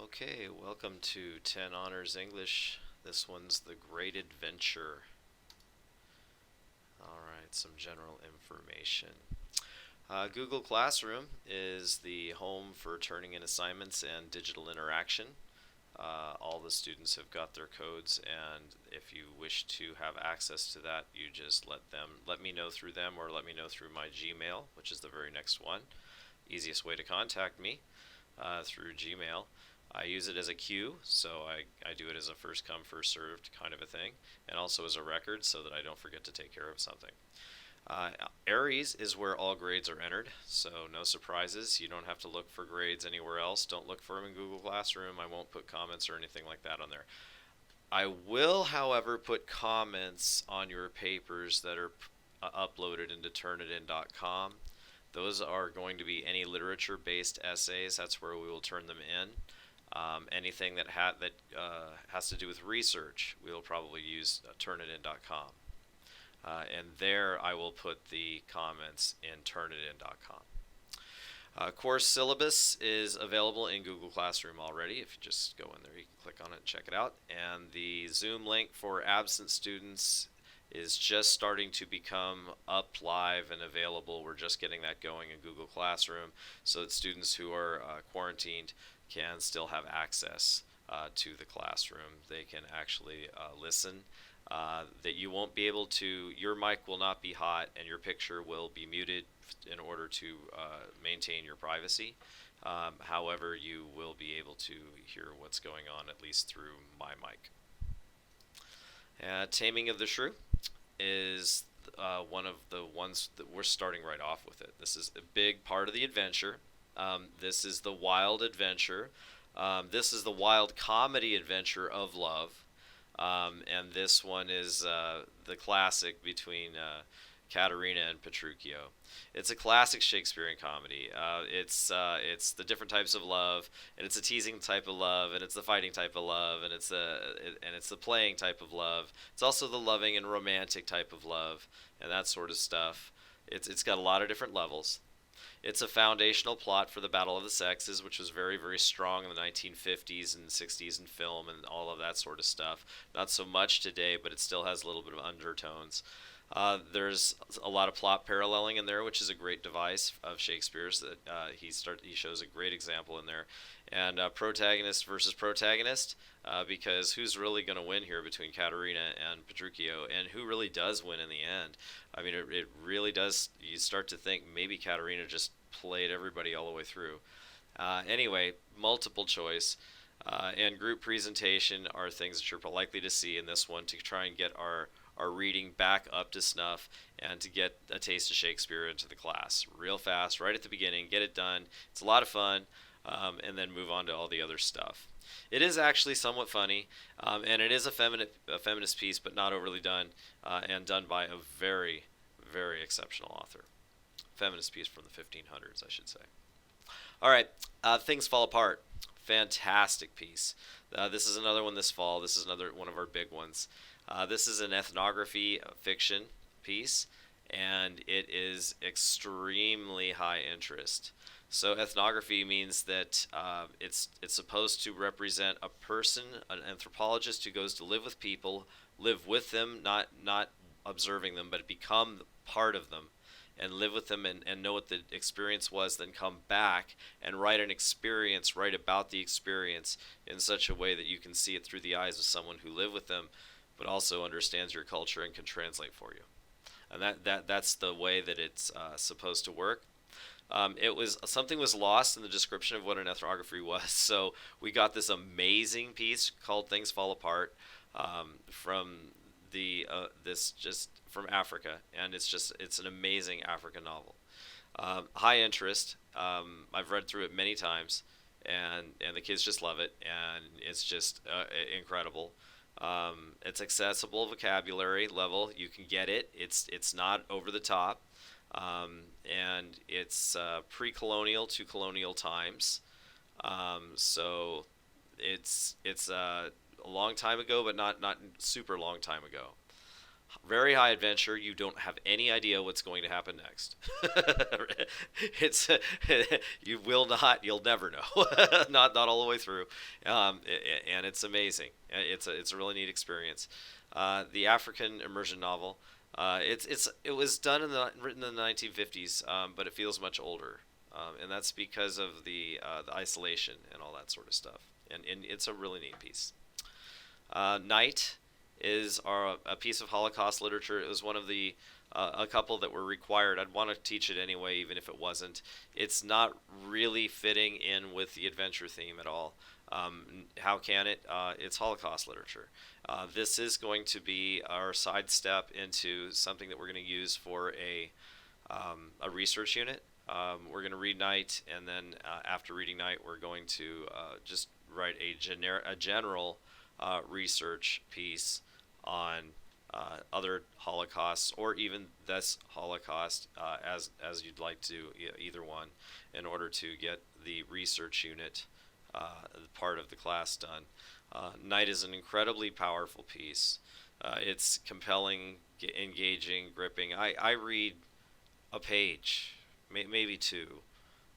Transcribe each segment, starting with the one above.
Okay, welcome to 10 Honors English. This one's The Great Adventure. Alright, some general information. Google Classroom is the home for turning in assignments and digital interaction. All the students have got their codes, and if you wish to have access to that, you just let me know through them, or let me know through my Gmail, which is the very next one. Easiest way to contact me through Gmail. I use it as a queue, so I do it as a first come, first served kind of a thing, and also as a record so that I don't forget to take care of something. Aries is where all grades are entered, so no surprises. You don't have to look for grades anywhere else. Don't look for them in Google Classroom. I won't put comments or anything like that on there. I will, however, put comments on your papers that are uploaded into Turnitin.com. Those are going to be any literature-based essays. That's where we will turn them in. Anything that has to do with research, we will probably use Turnitin.com. And there I will put the comments in Turnitin.com. Course syllabus is available in Google Classroom already. If you just go in there, you can click on it and check it out. And the Zoom link for absent students is just starting to become up live and available. We're just getting that going in Google Classroom so that students who are quarantined can still have access to the classroom. They can actually listen. That you won't be able to, your mic will not be hot and your picture will be muted in order to maintain your privacy. However, you will be able to hear what's going on, at least through my mic. Taming of the Shrew is one of the ones that we're starting right off with it. This is a big part of the adventure. This is the wild adventure. This is the wild comedy adventure of love. And this one is the classic between Caterina and Petruchio. It's a classic Shakespearean comedy. It's the different types of love, and it's a teasing type of love, and it's the fighting type of love, and it's the playing type of love. It's also the loving and romantic type of love, and that sort of stuff. It's got a lot of different levels. It's a foundational plot for the Battle of the Sexes, which was very, very strong in the 1950s and 60s in film and all of that sort of stuff. Not so much today, but it still has a little bit of undertones. There's a lot of plot paralleling in there, which is a great device of Shakespeare's that he shows a great example in there. And protagonist versus protagonist, because who's really going to win here between Caterina and Petruchio, and who really does win in the end? I mean, it really does. You start to think maybe Caterina just played everybody all the way through. Anyway, multiple choice and group presentation are things that you're likely to see in this one to try and get our reading back up to snuff and to get a taste of Shakespeare into the class real fast, right at the beginning, get it done. It's a lot of fun, and then move on to all the other stuff. It is actually somewhat funny, and it is a feminist piece, but not overly done, and done by a very, very exceptional author. Feminist piece from the 1500s, I should say. All right, Things Fall Apart. Fantastic piece. This is another one this fall. This is another one of our big ones. This is an ethnography fiction piece, and it is extremely high interest. So ethnography means that it's supposed to represent a person, an anthropologist who goes to live with people, live with them, not observing them, but become part of them, and live with them and know what the experience was, then come back and write an experience, write about the experience in such a way that you can see it through the eyes of someone who lived with them, but also understands your culture and can translate for you. And that's the way that it's supposed to work. Something was lost in the description of what an ethnography was, so we got this amazing piece called "Things Fall Apart" from from Africa, and it's an amazing African novel. High interest. I've read through it many times, and the kids just love it, and it's just incredible. It's accessible vocabulary level. You can get it. It's not over the top. And it's pre-colonial to colonial times. So it's a long time ago, but not super long time ago. Very high adventure. You don't have any idea what's going to happen next. It's you will not. You'll never know. Not all the way through, and it's amazing. It's a really neat experience. The African immersion novel. It was done written in the 1950s, but it feels much older, and that's because of the isolation and all that sort of stuff. And it's a really neat piece. Night is a piece of Holocaust literature. It was one of the a couple that were required. I'd want to teach it anyway, even if it wasn't. It's not really fitting in with the adventure theme at all. How can it? It's Holocaust literature. This is going to be our sidestep into something that we're going to use for a research unit. We're going to read Night, and then after reading Night, we're going to just write a general research piece on other Holocausts, or even this Holocaust, as you'd like to, either one, in order to get the research unit part of the class done. Night is an incredibly powerful piece. It's compelling, engaging, gripping. I read a page, maybe two,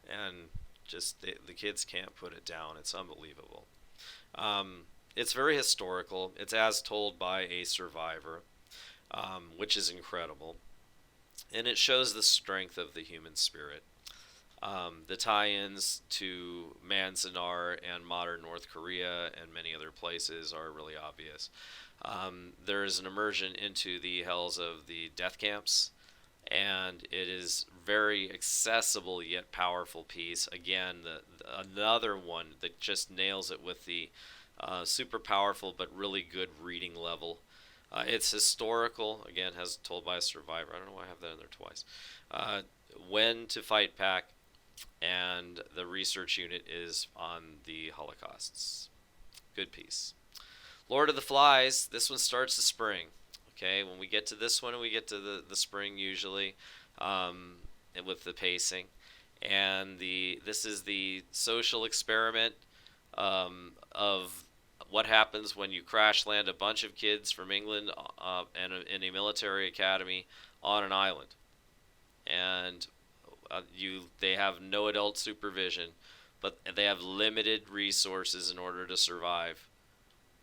and just the kids can't put it down. It's unbelievable. It's very historical. It's as told by a survivor, which is incredible. And it shows the strength of the human spirit. The tie-ins to Manzanar and modern North Korea and many other places are really obvious. There is an immersion into the hells of the death camps, and it is very accessible yet powerful piece. Again, another one that just nails it with the super powerful but really good reading level. It's historical, again, as told by a survivor. I don't know why I have that in there twice. When to Fight Back, and the research unit is on the Holocausts. Good piece. Lord of the Flies, this one starts the spring. Okay, when we get to this one, we get to the spring usually, and with the pacing. And this is the social experiment of what happens when you crash land a bunch of kids from England and in a military academy on an island. And they have no adult supervision, but they have limited resources in order to survive.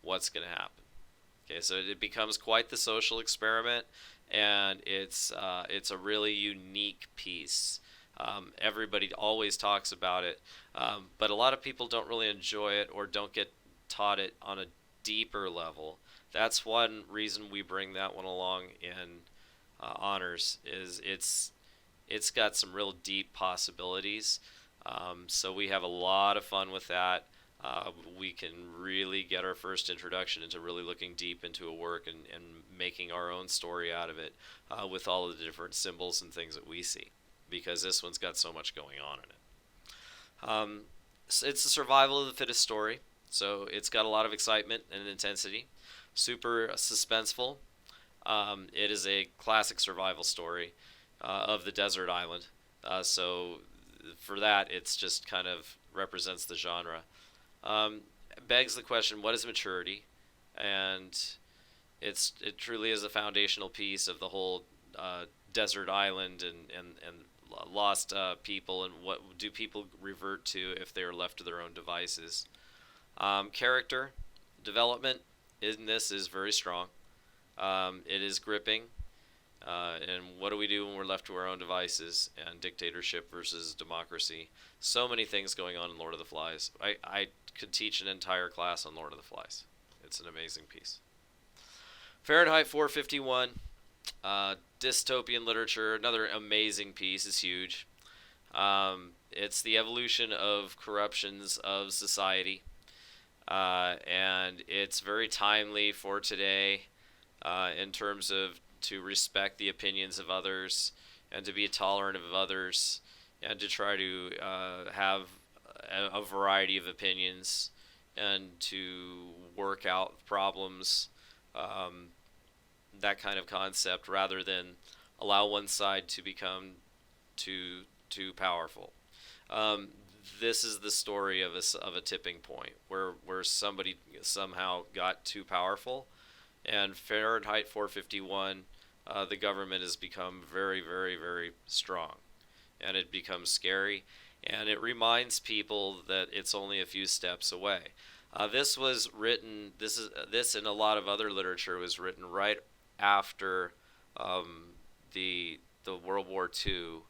What's going to happen? Okay, so it becomes quite the social experiment, and it's a really unique piece. Everybody always talks about it, but a lot of people don't really enjoy it or don't get taught it on a deeper level. That's one reason we bring that one along in honors. Is it's got some real deep possibilities. So we have a lot of fun with that. We can really get our first introduction into really looking deep into a work and making our own story out of it with all of the different symbols and things that we see, because this one's got so much going on in it. So it's a survival of the fittest story, so it's got a lot of excitement and intensity, super suspenseful. It is a classic survival story of the desert island, so for that it's just kind of represents the genre. Begs the question, what is maturity? And it truly is a foundational piece of the whole desert island and lost people, and what do people revert to if they are left to their own devices. Character development in this is very strong. It is gripping. And what do we do when we're left to our own devices, and dictatorship versus democracy? So many things going on in Lord of the Flies. I could teach an entire class on Lord of the Flies. It's an amazing piece. Fahrenheit 451, dystopian literature, another amazing piece. Is huge. It's the evolution of corruptions of society, and it's very timely for today in terms of to respect the opinions of others and to be tolerant of others and to try to have a variety of opinions and to work out problems, that kind of concept, rather than allow one side to become too powerful. This is the story of a tipping point where somebody somehow got too powerful, And Fahrenheit 451, the government has become very, very, very strong, and it becomes scary, and it reminds people that it's only a few steps away. This was written. This and a lot of other literature was written right after the World War II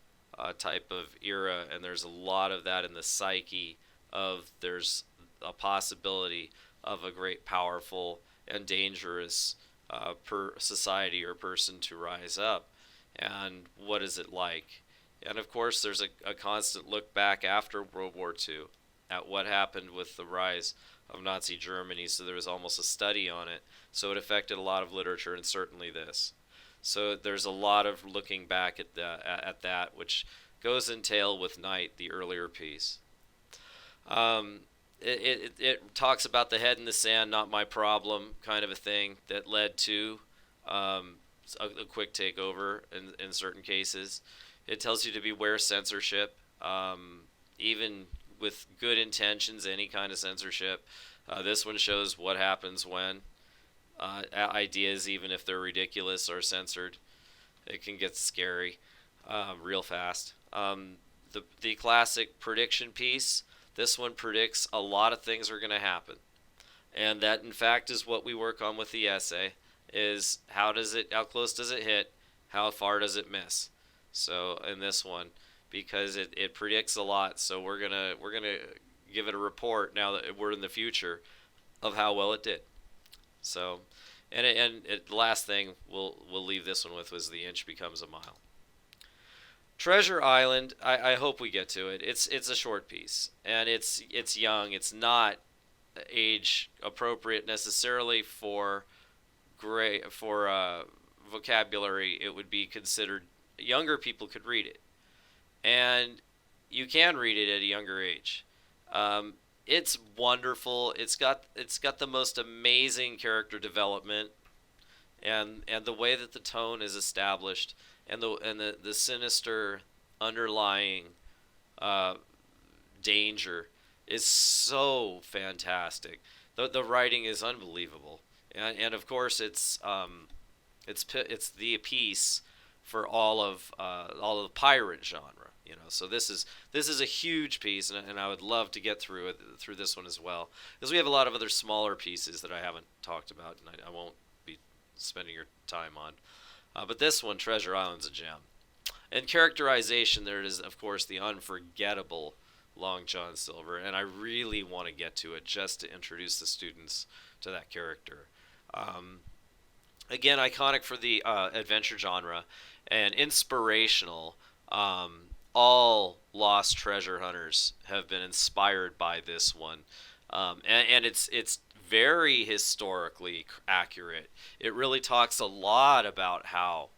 type of era, and there's a lot of that in the psyche of there's a possibility of a great, powerful, and dangerous per society or person to rise up, and what is it like? And of course, there's a constant look back after World War II at what happened with the rise of Nazi Germany. So there was almost a study on it. So it affected a lot of literature, and certainly this. So there's a lot of looking back at that, which goes in tail with Night, the earlier piece. Um, it talks about the head in the sand, not my problem, kind of a thing that led to um, a quick takeover in certain cases. It tells you to beware censorship, even with good intentions, any kind of censorship. This one shows what happens when ideas, even if they're ridiculous, are censored. It can get scary real fast. The classic prediction piece. This one predicts a lot of things are going to happen, and that in fact is what we work on with the essay. Is how close does it hit, how far does it miss? So in this one, because it predicts a lot, so we're gonna give it a report now that we're in the future of how well it did. So, the last thing we'll leave this one with was the inch becomes a mile. Treasure Island. I hope we get to it. It's a short piece, and it's young. It's not age appropriate necessarily for vocabulary. It would be considered younger people could read it, and you can read it at a younger age. It's wonderful. It's got the most amazing character development, and the way that the tone is established, and the sinister underlying uh, danger is so fantastic. The writing is unbelievable, and of course it's the piece for all of the pirate genre. So this is a huge piece, and I would love to get through this one as well, because we have a lot of other smaller pieces that I haven't talked about, and I won't be spending your time on. But this one, Treasure Island's a gem. And characterization, there it is, of course, the unforgettable Long John Silver, and I really want to get to it just to introduce the students to that character. Um, Again, iconic for the adventure genre and inspirational. All lost treasure hunters have been inspired by this one, and it's very historically accurate. It really talks a lot about how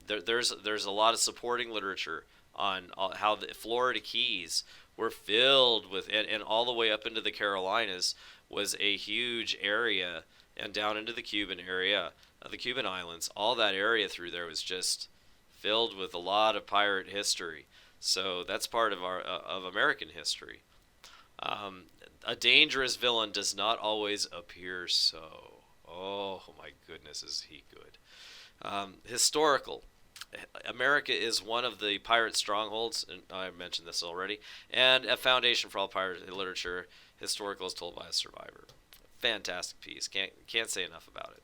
there's a lot of supporting literature on how the Florida Keys were filled with, and all the way up into the Carolinas was a huge area, and down into the Cuban area, the Cuban islands. All that area through there was just filled with a lot of pirate history. So that's part of our of American history. Um, a dangerous villain does not always appear so. Oh my goodness, is he good? Historical. America is one of the pirate strongholds, and I mentioned this already, and a foundation for all pirate literature. Historical is told by a survivor. Fantastic piece. Can't say enough about it.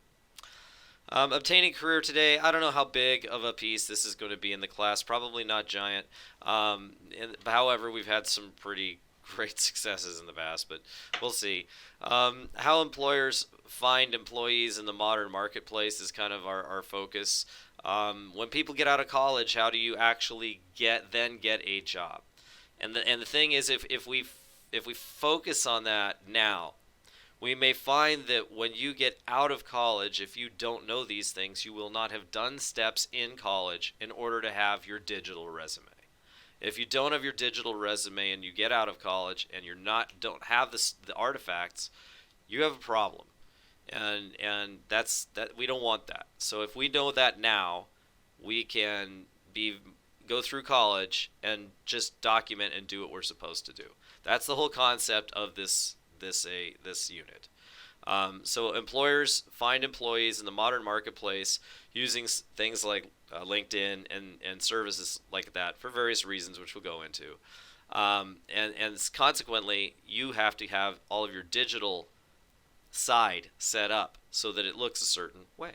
Obtaining career today. I don't know how big of a piece this is going to be in the class. Probably not giant. However, we've had some pretty great successes in the past, but we'll see. How employers find employees in the modern marketplace is kind of our focus. When people get out of college, how do you actually get a job? And the thing is, if we focus on that now, we may find that when you get out of college, if you don't know these things, you will not have done steps in college in order to have your digital resume. If you don't have your digital resume and you get out of college and don't have the artifacts, you have a problem. And that we don't want that. So if we know that now, we can go through college and just document and do what we're supposed to do. That's the whole concept of this unit. So employers find employees in the modern marketplace using things like LinkedIn and services like that for various reasons, which we'll go into. And consequently, you have to have all of your digital side set up so that it looks a certain way.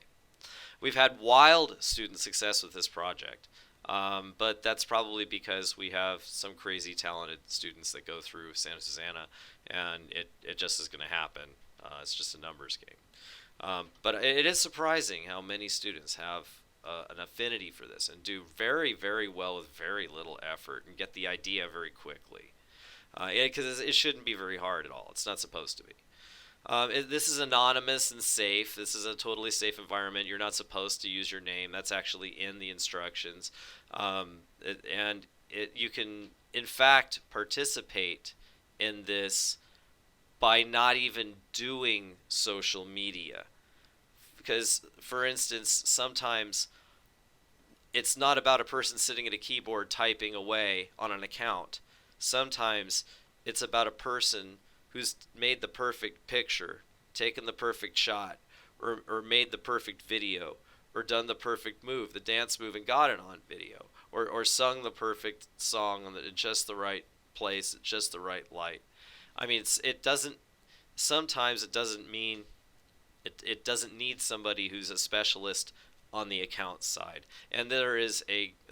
We've had wild student success with this project, but that's probably because we have some crazy talented students that go through Santa Susana, and it just is going to happen. It's just a numbers game. But it is surprising how many students have an affinity for this and do very, very well with very little effort and get the idea very quickly. Because it shouldn't be very hard at all. It's not supposed to be. This is anonymous and safe. This is a totally safe environment. You're not supposed to use your name. That's actually in the instructions. You can, in fact, participate in this by not even doing social media. Because, for instance, sometimes it's not about a person sitting at a keyboard typing away on an account. Sometimes it's about a person who's made the perfect picture, taken the perfect shot, or made the perfect video, or done the perfect move, the dance move, and got it on video, or sung the perfect song in just the right place, at just the right light. I mean, it doesn't. Sometimes it doesn't mean it doesn't need somebody who's a specialist on the account side. And this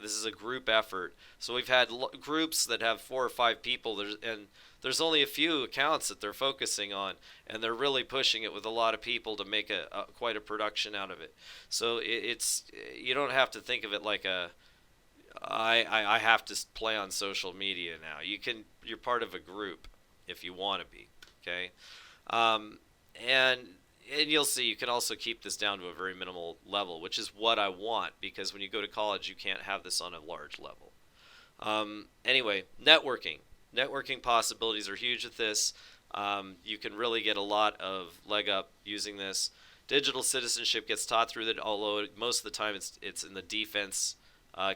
is a group effort. So we've had groups that have 4 or 5 people, and there's only a few accounts that they're focusing on, and they're really pushing it with a lot of people to make quite a production out of it. So it's you don't have to think of it like I have to play on social media now. You're part of a group if you want to be, okay? And you'll see you can also keep this down to a very minimal level, which is what I want, because when you go to college, you can't have this on a large level. Anyway, networking. Networking possibilities are huge with this. You can really get a lot of leg up using this. Digital citizenship gets taught through that, although most of the time it's in the defense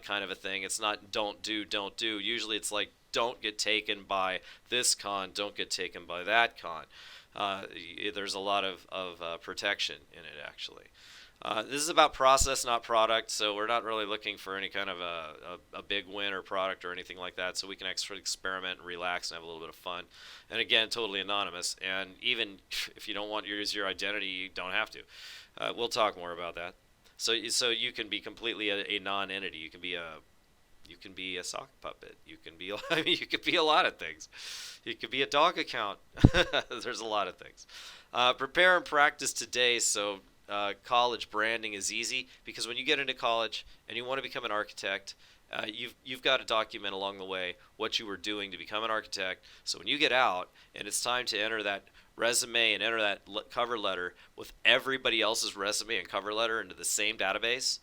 kind of a thing. It's not don't do. Usually it's like don't get taken by this con, don't get taken by that con. There's a lot of protection in it, actually. This is about process, not product, so we're not really looking for any kind of a big win or product or anything like that, so we can actually experiment and relax and have a little bit of fun. And again, totally anonymous, and even if you don't want to use your identity, you don't have to. We'll talk more about that. So you can be completely a non-entity. You can be a sock puppet. You can be you could be a lot of things. You could be a dog account. There's a lot of things. Prepare and practice today so college branding is easy, because when you get into college and you want to become an architect, you've got to document along the way what you were doing to become an architect. So when you get out and it's time to enter that resume and enter that cover letter with everybody else's resume and cover letter into the same database,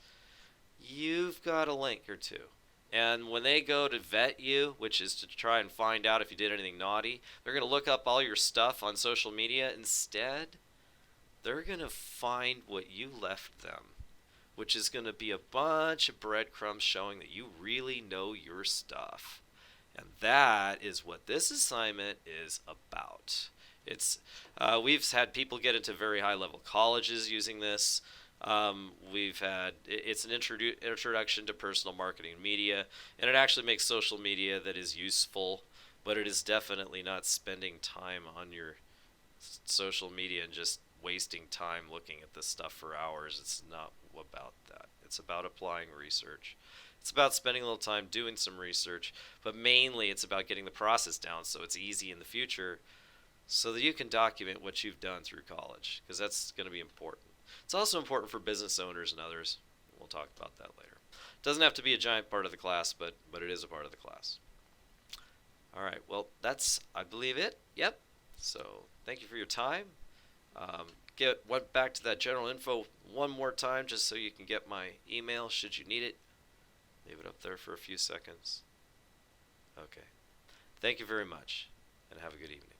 you've got a link or two. And when they go to vet you, which is to try and find out if you did anything naughty, they're going to look up all your stuff on social media. Instead, they're going to find what you left them, which is going to be a bunch of breadcrumbs showing that you really know your stuff. And that is what this assignment is about. We've had people get into very high-level colleges using this. It's an introduction to personal marketing media, and it actually makes social media that is useful, but it is definitely not spending time on your social media and just wasting time looking at this stuff for hours. It's not about that. It's about applying research. It's about spending a little time doing some research, but mainly it's about getting the process down so it's easy in the future so that you can document what you've done through college, because that's going to be important. It's also important for business owners and others. We'll talk about that later. It doesn't have to be a giant part of the class, but it is a part of the class. All right, well, that's, I believe, it. Yep. So thank you for your time. Went back to that general info one more time just so you can get my email should you need it. Leave it up there for a few seconds. Okay. Thank you very much, and have a good evening.